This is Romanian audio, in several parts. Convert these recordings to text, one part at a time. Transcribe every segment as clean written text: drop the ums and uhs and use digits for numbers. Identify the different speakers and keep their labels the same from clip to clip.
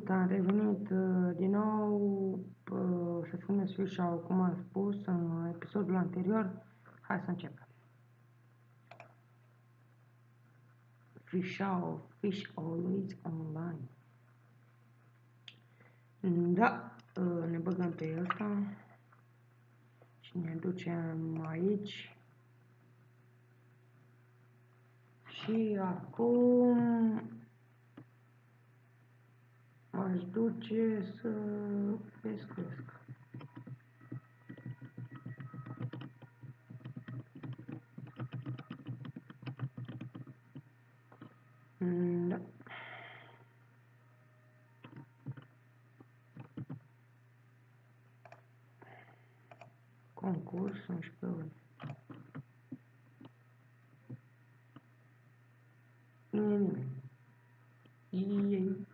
Speaker 1: Salut, am revenit din nou să spuneți fișa, cum am spus în episodul anterior. Hai să începem. Fișa, Fish Always Online. Da, ne băgăm pe ăsta și ne ducem aici. Și acum m-aș duce să pescuiesc. Da. Concurs, 11 ore. Nu e nimeni. Ei.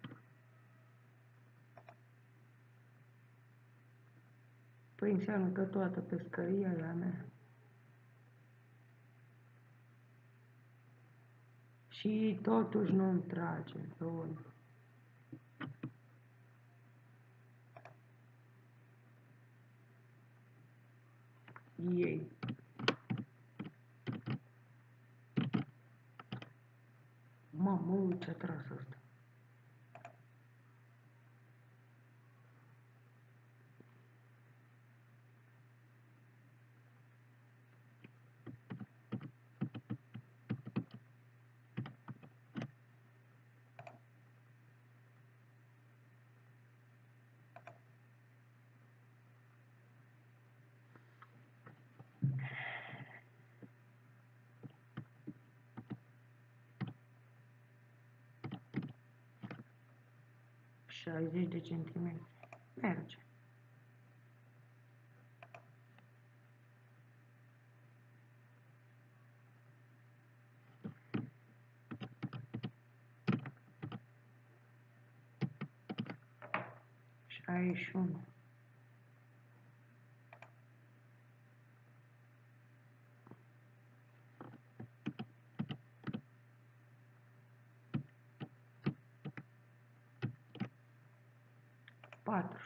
Speaker 1: Păi înseamnă că toată pescăria e a mea. Și totuși nu-mi trage, lol. Ei. Mamă, ce-a tras ăsta. ...60 de centimetri. Merge. Și 1. Patruzeci.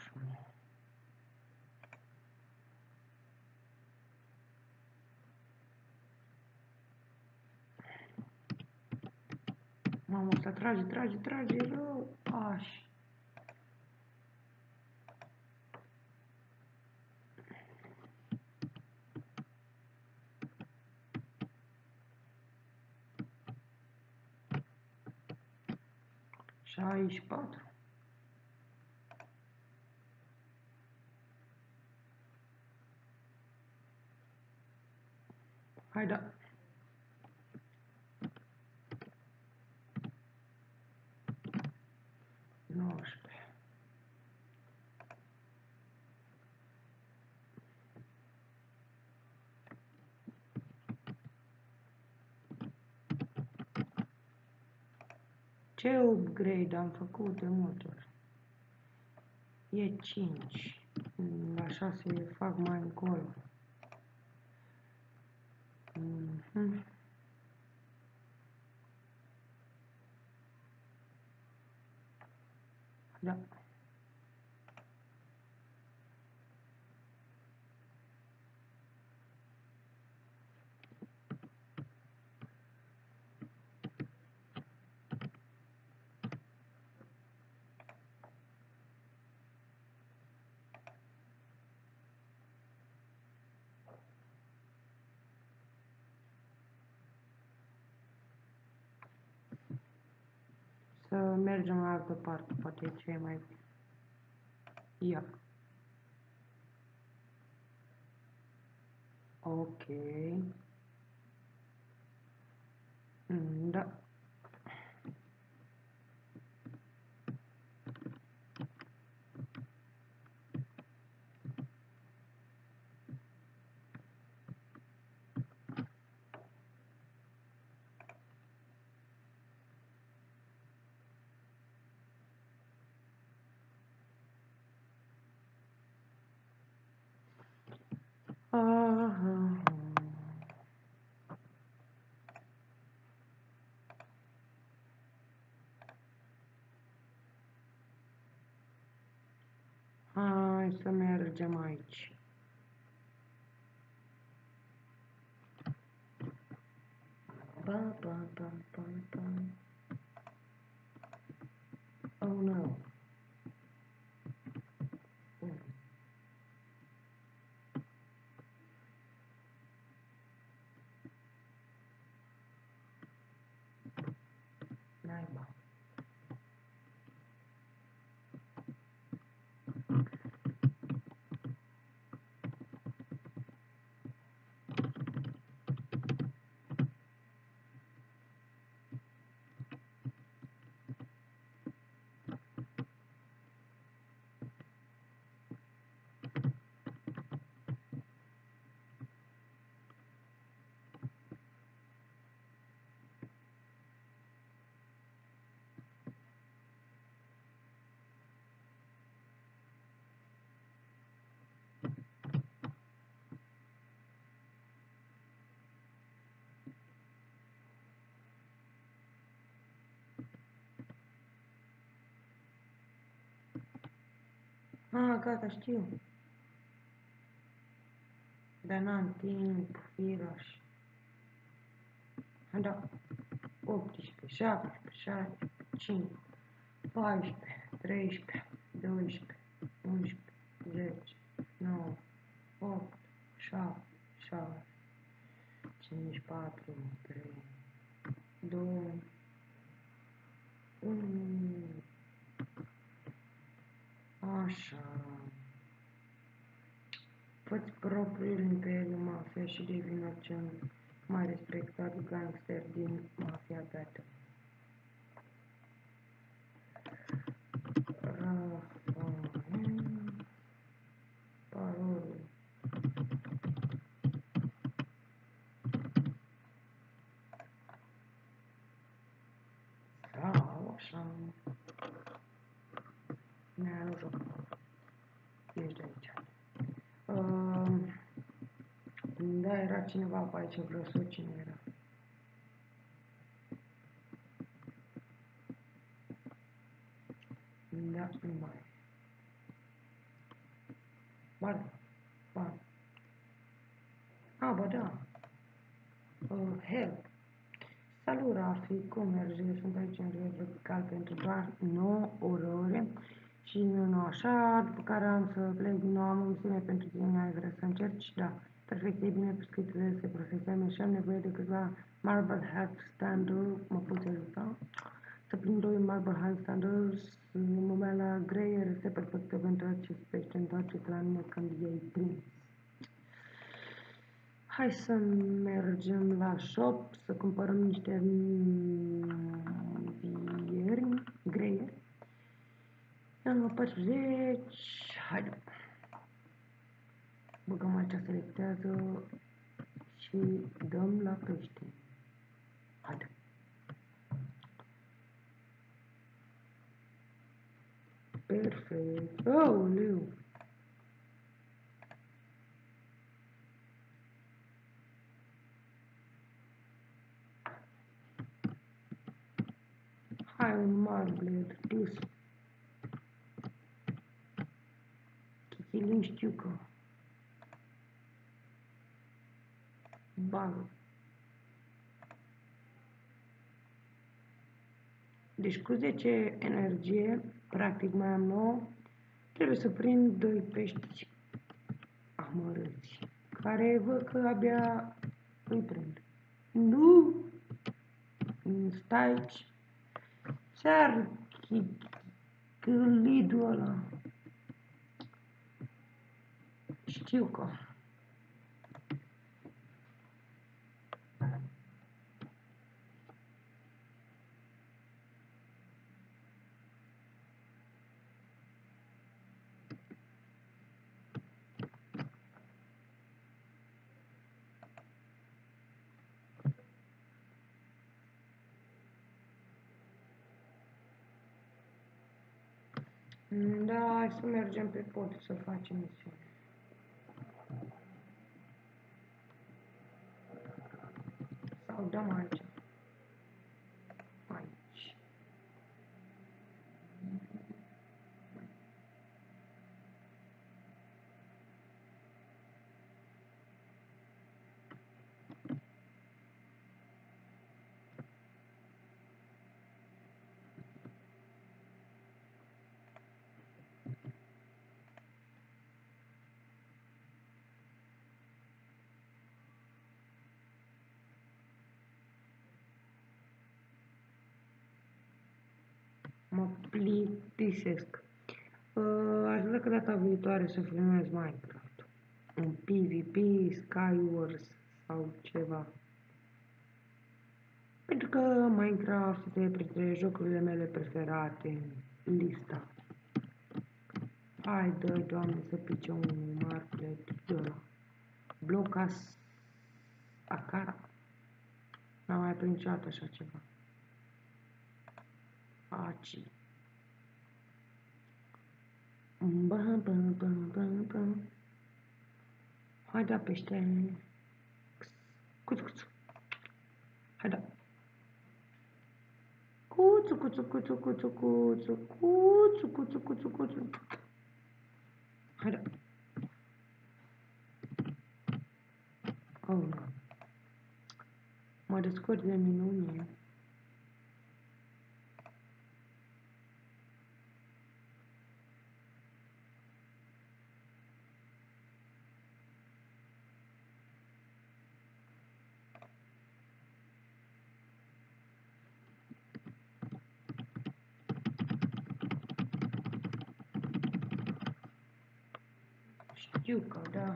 Speaker 1: Mamă, ăsta trage rău. Aș. Și 4. Hai da. Ce upgrade am făcut de multe ori? E 5. La 6 fac mai încolo. Da. Să mergem la altă parte, poate e ce e mai bine. Ia. Ok. Da. Hai să mergem aici. Ba, ba, ba, ba, ba. Oh no. Naiba. Ah, gata, știu. Dar n-am timp, Firaș. Da. 18, 17, 16, 5, 14, 13, 12, 11, 10, 9, 8, 7, 6, 5, 4, 3, 2, 1. Așa. Fă-ți propriul imperiu mafia și devină cel mai respectat gangster din Mafia Battle. Rafael Parol. Sau așa. Ne-a nu joc. Ești de aici. Da, era cineva pe aici, vreau să cine era. Da, nu mai. Ba, ba. Ba da. Help. Salut, Rafi, cum merge? Sunt aici în Rio Tropical pentru doar 9 ore și nu așa, după care am să plec din nou, am o misiune pentru tine, ai vrea să încerci? Da. Perfect, e bine prescriptele se procesează și am nevoie de câțiva Marble Hat Standard, mă poți ajuta? Să prind 2 Marble Hat Standards, numele Greyer este perfectă pentru acest pește, întoarce-te la mine când ei prins. Hai să mergem la shop, să cumpărăm niște vieri, greieri. Am 40, haide. Băgăm aici, selectează și dăm la pește. Haide. Perfect. Oh, leu. Hai un marble, dus. Chichelin știu că. Bagă. Deci cu 10 energie, practic mai am 9, trebuie să prind 2 pești amărâți, care văd că abia îi prind. Nu! Stai aici. Ce-ar chicălidul ăla? Știu că. Da, hai să mergem pe pod să facem misiune. Sau dăm aici. Aici. Mă plictisesc. Aș vrea că data viitoare să filmez Minecraft. Un PvP, Skywars sau ceva. Pentru că Minecraft este printre jocurile mele preferate în lista. Hai, dă-i, Doamne, să pice un marplet de ăla. Blocas Acara. N-am mai prins niciodată așa ceva. Aci. Bam, bam, bam, bam, bam. Hai da pește. Cuțu, cuțu. Hai da. Cuțu, cuțu, cuțu, cuțu, cuțu, cuțu, cuțu, cuțu, cuțu. Hai da. Oh, nu. Mă descurc de minune. Știu că da.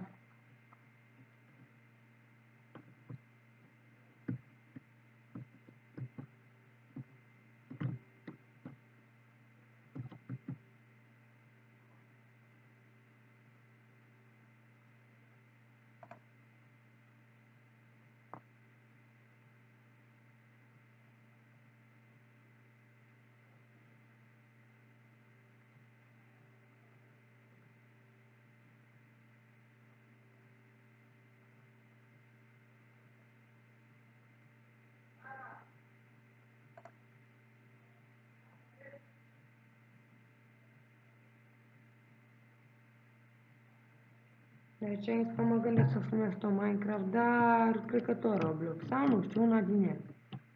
Speaker 1: Deci am zis că mă gândesc să filmez tot Minecraft, dar cred că tot Roblox. Sau nu știu, una din ele.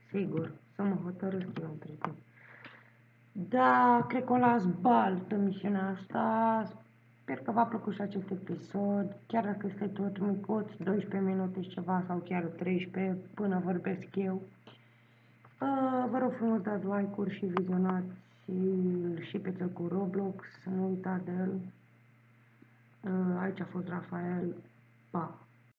Speaker 1: Sigur, să mă hotărăsc eu între timp. Da, cred că o las baltă misiunea asta. Sper că v-a plăcut și acest episod. Chiar dacă este tot micuț, 12 minute și ceva sau chiar 13 până vorbesc eu. Vă rog frumos dați like-uri și vizionați și pe cel cu Roblox, să nu uitați de el. Aici a fost Rafael. Pa!